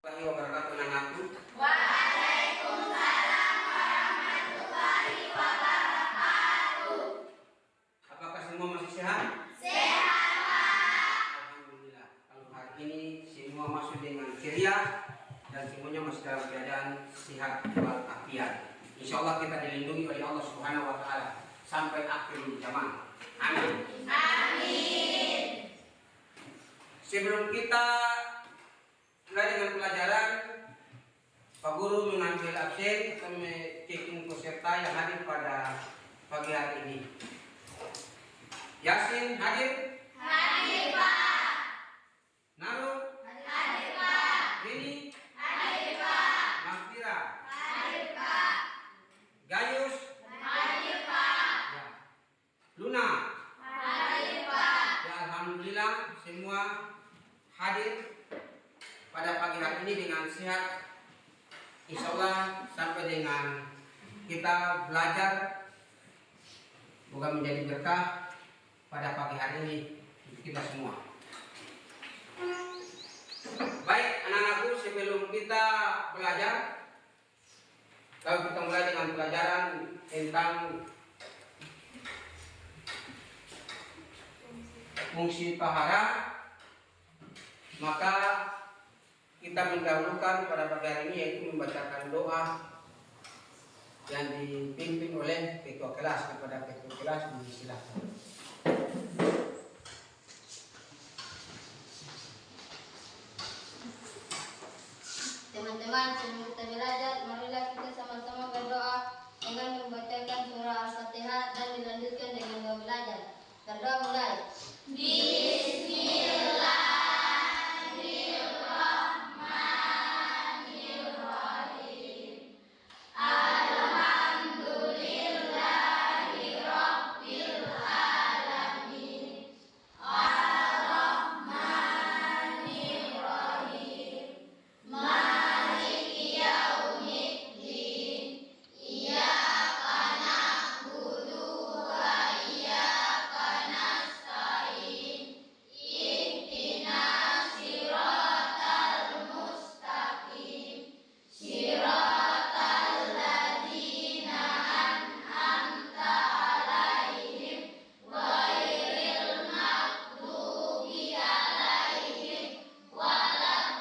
Wabarakatuh anakku. Waalaikumsalam warahmatullahi wabarakatuh. Apakah semua masih sehat? Sehat, Pak. Alhamdulillah. Kalau hari ini semua masuk dengan ceria dan semuanya masih dalam keadaan sehat walafiat. Insya Allah kita dilindungi oleh Allah Subhanahu Wa Taala sampai akhir zaman. Amin. Amin. Sebelum kita mulai dengan pelajaran, Pak Guru mengambil absen atau checking peserta yang hadir pada pagi hari ini. Yasin hadir? Hadir, Pak. Narul? Hadir, Pak. Rini? Hadir, Pak. Mahfira? Hadir, Pak. Gayus? Hadir, Pak. Ya. Luna? Hadir, Pak. Ya, alhamdulillah semua hadir pada pagi hari ini dengan sehat. Insya Allah sampai dengan kita belajar bukan menjadi berkah pada pagi hari ini untuk kita semua. Baik anak-anakku, sebelum kita belajar, kalau kita mulai dengan pelajaran tentang fungsi tahara, maka kita mendahulukan pada pagi hari ini yaitu membacakan doa yang dipimpin oleh ketua kelas. Kepada ketua kelas disilakan. Teman-teman, sebelum kita belajar, marilah kita sama-sama berdoa dengan membacakan surah Al-Fatihah dan dilanjutkan dengan doa belajar. Berdoa mulai. Bismillahirrahmanirrahim. Alhamdulillahirabbil alamin. Ar-Rahmanirrahim. Maliki yaumiddin. Iyyaka na'budu wa iyyaka nasta'in. Ihdinas siratal mustaqim. Siratal ladzina an'amta 'alaihim ghairil maghdubi 'alaihim waladdallin.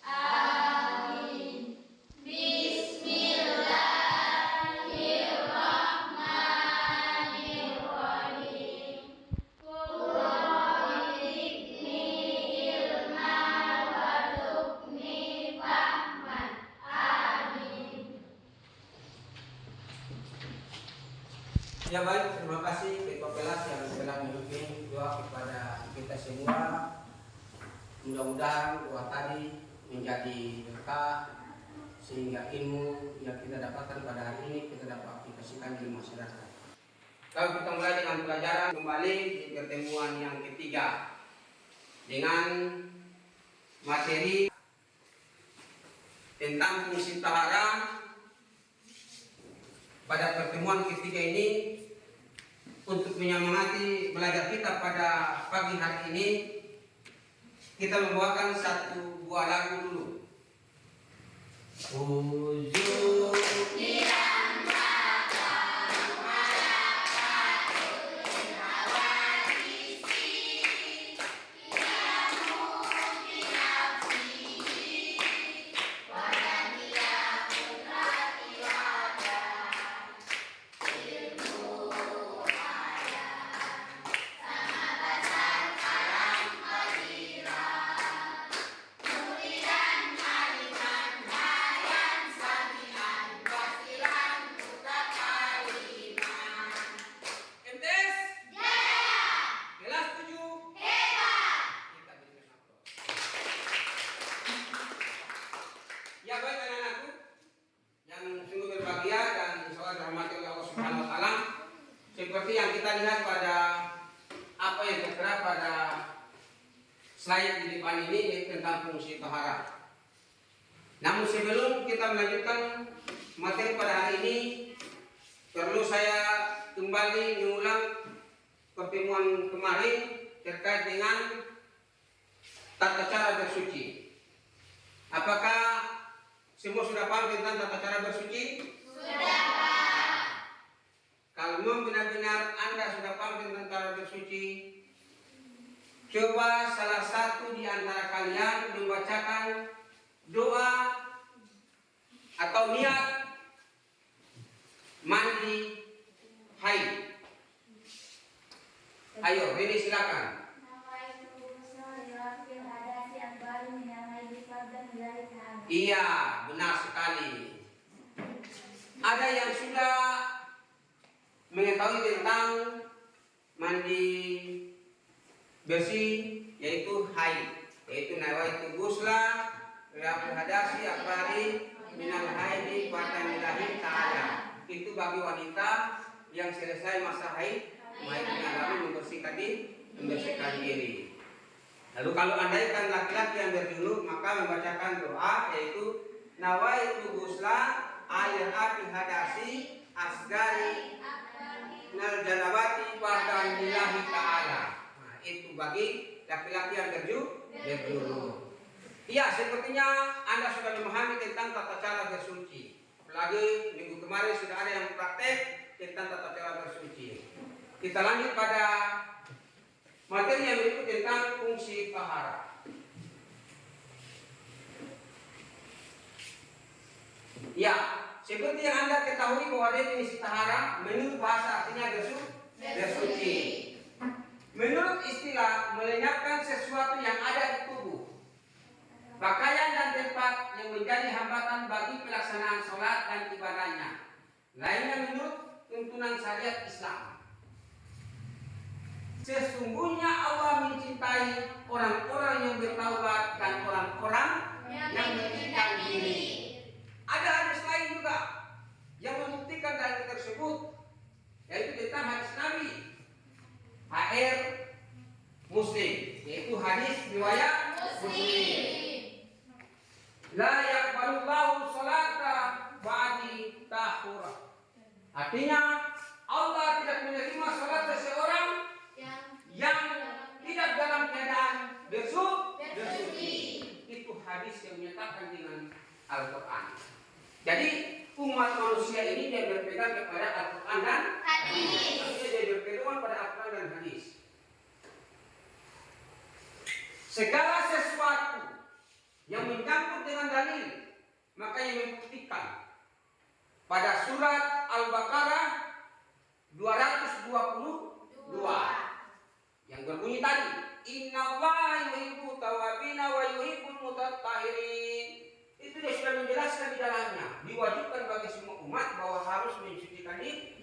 Amin. Bismillahirrahmanirrahim. Qul zidni ilma warzuqni fahman. Amin. Ya baik, terima kasih ketua kelas yang telah memimpin doa kepada kita semua. Mudah-mudahan doa tadi menjadi berkah sehingga ilmu yang kita dapatkan pada hari ini kita dapat aplikasikan di masyarakat. Kalau kita mulai dengan pelajaran kembali di pertemuan yang ketiga dengan materi tentang fungsi tahara. Pada pertemuan ketiga ini, untuk menyemangati belajar kita pada pagi hari ini, kita membawakan satu buah lagu dulu. Ya baik anak-anakku yang sungguh berbahagia dan insya Allah dirahmati oleh Allah Subhanahu Wa Taala. Seperti yang kita lihat pada apa yang tertera pada slide di depan ini tentang fungsi tahara. Namun sebelum kita melanjutkan materi pada hari ini, perlu saya kembali mengulang pertemuan kemarin terkait dengan tata cara bersuci. Semua sudah paham tentang tata cara bersuci? Sudah, Pak. Kalau memang benar-benar Anda sudah paham tentang cara bersuci, coba salah satu di antara kalian membacakan doa atau niat mandi haid. Ayo, Rini silakan. Iya, benar sekali. Ada yang sudah mengetahui tentang mandi bersih, yaitu haid, yaitu nawaitu ghusla rafil hadasi akbari minal haidi fatanillahi ta'ala. Itu bagi wanita yang selesai masa haid, lalu membersihkan diri. Lalu kalau andaikan laki-laki yang berjunub, maka membacakan doa yaitu nawaitu ghusla ayati hadasi asgari nal janabati fatanillahi ta'ala. Nah, itu bagi laki-laki yang berjunub. Iya, sepertinya Anda sudah memahami tentang tata cara bersuci. Apalagi minggu kemarin sudah ada yang praktek tentang tata cara bersuci. Kita lanjut pada materi yang berikut tentang fungsi tahara. Ya, seperti yang Anda ketahui bahwa definisi tahara menurut bahasa artinya bersuci. Menurut istilah melenyapkan sesuatu yang ada di tubuh, pakaian dan tempat yang menjadi hambatan bagi pelaksanaan sholat dan ibadahnya. Lainnya menurut tuntunan syariat Islam. Sesungguhnya Allah mencintai orang-orang yang bertaubat dan orang-orang yang mencintai diri. Ada hadis lain juga yang membuktikan hal tersebut, yaitu tentang hadis Nabi HR Muslim, yaitu hadis riwayat Muslim. La yaqbalullahu sholata ba'di tahura. Artinya Allah tidak menerima sholat seseorang yang tidak dalam keadaan bersuci. Itu hadis yang menyatakan dengan Al-Quran. Jadi umat manusia ini dia berpegang kepada Al-Quran dan hadis. Dia berpegang pada Al-Quran dan hadis. Segala sesuatu yang menyangkut dengan dalil, maka yang membuktikan pada surat Al-Baqarah 222 yang berbunyi tadi, innallaha yuhibbu tawwabina wa yuhibbul mutatahhirin. Itu dia sudah menjelaskan di dalamnya, diwajibkan bagi semua umat bahwa harus mensucikan diri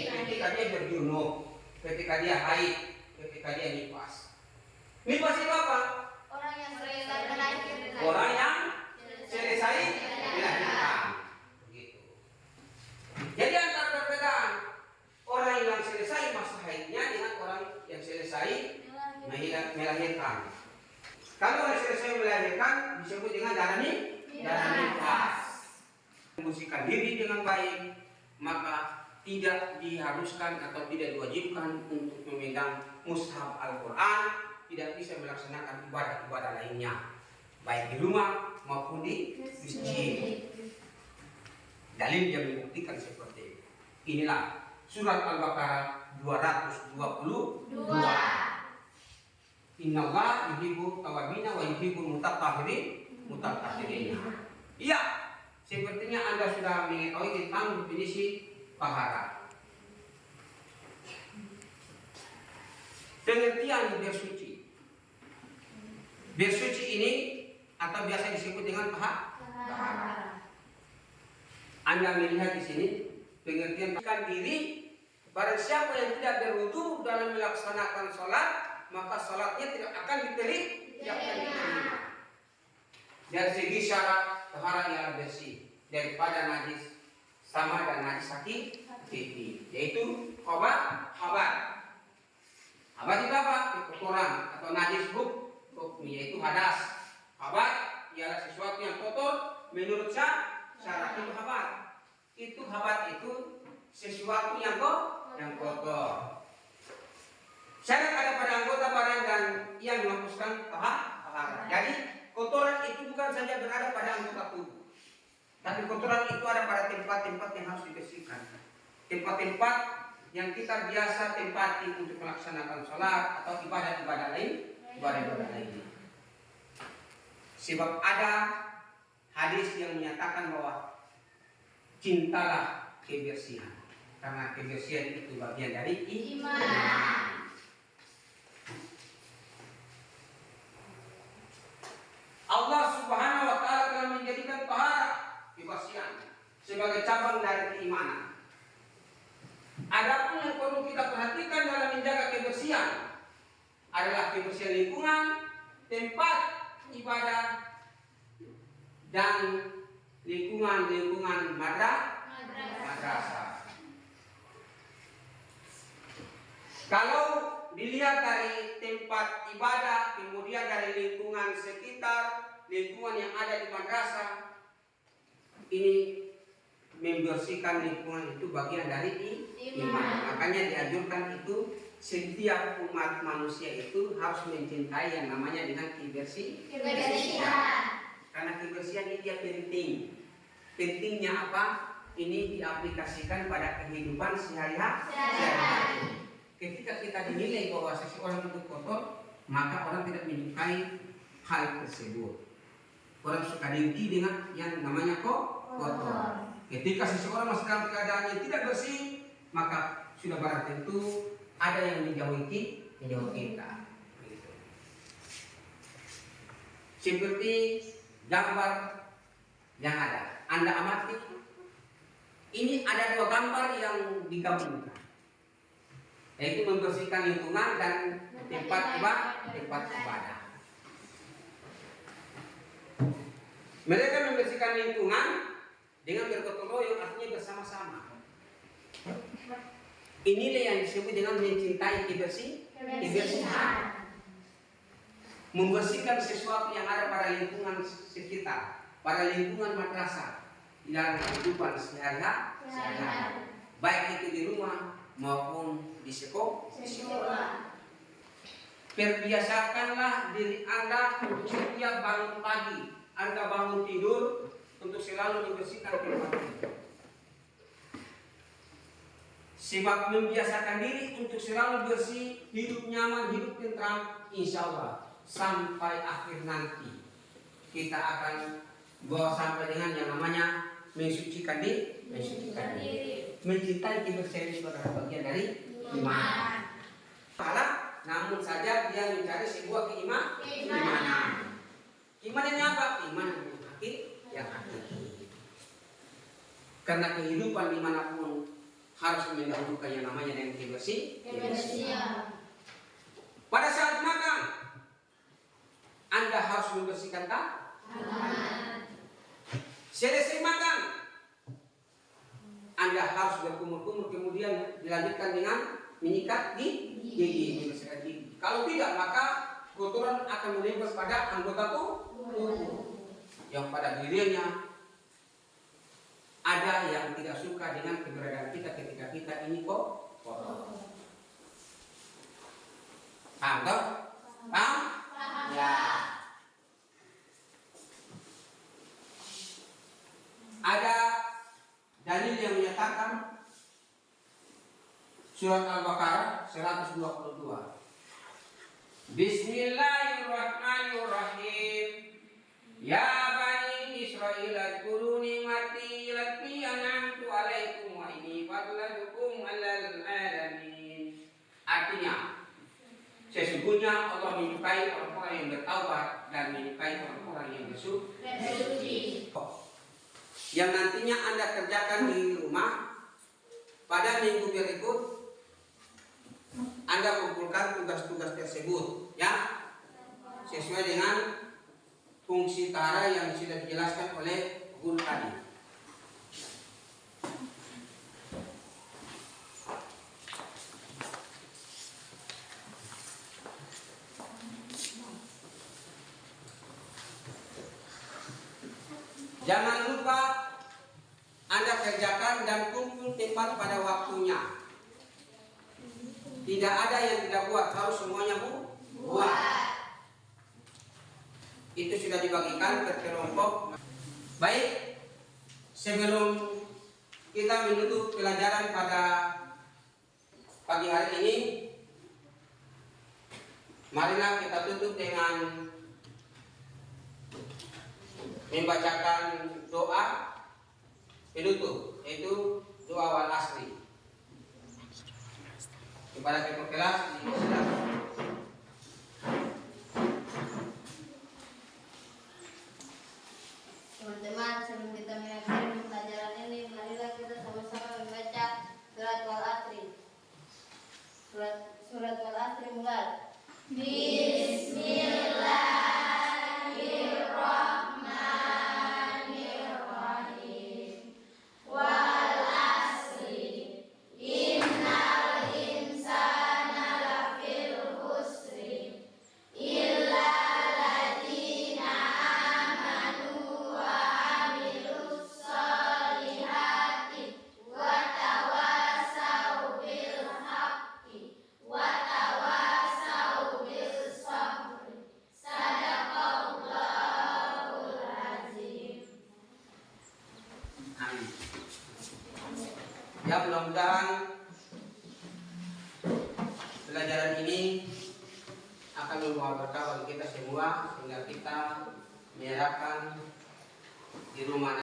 ketika dia berjunub, ketika dia haid, ketika dia nifas. Nifas itu apa? Orang yang selesai Orang yang selesai melahirkan. Begitu. Jadi antara perbedaan orang yang selesai masa haidnya dengan orang yang selesai melahirkan. Kalau orang selesai melahirkan disebut dengan darah nifas. Membersihkan diri dengan baik, maka tidak diharuskan atau tidak diwajibkan untuk memegang mushaf Al-Quran, tidak bisa melaksanakan ibadah-ibadah lainnya, baik di rumah maupun di masjid. Dalil yang membuktikan seperti itu. Inilah surat Al-Baqarah 222. Innallaha yuhibbu tawwabina wa yuhibbul mutatahhirin. Iya, sepertinya Anda sudah mengetahui tentang definisi tahara. Pengertian bersuci. Bersuci ini atau biasa disebut dengan tahara. Anda melihat di sini pengertian diri. Barang siapa yang tidak berwudu dalam melaksanakan sholat, maka sholatnya tidak akan diterima. Dari segi syarat tahara ialah bersih daripada najis sama dan najis hakiki, yaitu habat. Habat itu apa? Kotoran atau najis yaitu hadas. Habat ialah sesuatu yang kotor menurut syarat itu habat. Habat itu sesuatu yang kotor. Syarat ada pada anggota badan dan yang menghapuskan tahara. Jadi kotoran itu bukan saja berada pada anggota tubuh, Tapi kotoran itu ada pada tempat-tempat yang harus dibersihkan. Tempat-tempat yang kita biasa tempati untuk melaksanakan sholat atau ibadah-ibadah lainnya. Sebab ada hadis yang menyatakan bahwa cintalah kebersihan, karena kebersihan itu bagian dari iman. Allah Subhanahu wa taala telah menjadikan taharah, kebersihan, sebagai cabang dari keimanan. Adapun yang perlu kita perhatikan dalam menjaga kebersihan adalah kebersihan lingkungan, tempat ibadah, dan lingkungan madrasah. Kalau dilihat dari tempat ibadah, kemudian dari lingkungan sekitar, lingkungan yang ada di madrasah, ini membersihkan lingkungan itu bagian dari iman. Makanya dianjurkan itu setiap umat manusia itu harus mencintai yang namanya dengan kebersihan. Karena kebersihan ini dia penting. Pentingnya apa? Ini diaplikasikan pada kehidupan sehari-hari. Ketika kita dinilai bahwa seseorang itu kotor, maka orang tidak menyukai hal tersebut. Orang suka dengki dengan yang namanya kotor. Ketika seseorang masih dalam keadaan yang tidak bersih, maka sudah barang tentu ada yang menjauhi kita. Seperti gambar yang ada, Anda amati. Ini ada dua gambar yang digabungkan, yaitu membersihkan lingkungan dan tempat ibadah. Mereka membersihkan lingkungan dengan bergotong royong, artinya bersama-sama. Inilah yang disebut dengan mencintai kebersihan. Membersihkan sesuatu yang ada pada lingkungan sekitar, pada lingkungan madrasah, dalam kehidupan sehari-hari, baik itu di rumah maupun di sekolah. Perbiasakanlah diri Anda untuk setiap bangun pagi, Anda bangun tidur, untuk selalu membersihkan tempat itu. Sebab membiasakan diri untuk selalu bersih, hidup nyaman, hidup tentram, insya Allah sampai akhir nanti kita akan bawa sampai dengan yang namanya mensucikan diri. Mencintai kebersihan sebagai bagian dari iman. Namun saja dia mencari sebuah keimanan. Imannya apa? Iman yang hakiki. Karena kehidupan dimanapun harus mendahulukan yang namanya dengan kebersihan. Pada saat makan, Anda harus membersihkan tangan. Selesai makan, Anda harus berkumur-kumur, kemudian dilanjutkan dengan menyikat gigi, membersihkan gigi. Kalau tidak, maka kotoran akan menembus pada anggota tubuh. Yang pada dirinya ada yang tidak suka dengan keberadaan kita ketika kita ini kotor. Paham? Ya. Ada dalil yang menyatakan surat Al-Baqarah 122. Bismillahirrahmanirrahim. Ya bani Israil adkuru nikmati allati an'amtu alaikum wa inni fadlalukum 'alal alamin. Artinya, sesungguhnya Allah menyukai orang-orang yang bertaubat dan menyukai orang-orang yang bersuci. Yang nantinya Anda kerjakan di rumah, pada minggu berikut Anda kumpulkan tugas-tugas tersebut, ya, sesuai dengan fungsi tahara yang sudah dijelaskan oleh guru tadi. Jangan lupa Anda kerjakan dan kumpul tepat pada waktunya. Tidak ada yang tidak buat, harus semuanya buat. Itu sudah dibagikan ke kelompok. Baik, sebelum kita menutup pelajaran pada pagi hari ini, marilah kita tutup dengan membacakan doa penutup, yaitu doa wal asri. Kepada ketua kelas dipersilakan. Teman-teman, sebelum kita mengakhiri pelajaran ini, marilah kita sama-sama membaca surat wal asri. Surat wal asri mulai. Bismillahirrahmanirrahim. Wal asri. Innal insana lafil khusri. Illa ladzina amanu wa amilus solihati wa tawasau bil haqqi wa tawasau bis sabri. Sadaqallahul azim. Amin. Ya, mudah-mudahan pelajaran ini akan membawa berkah bagi kita semua, sehingga kita menyerahkan di rumah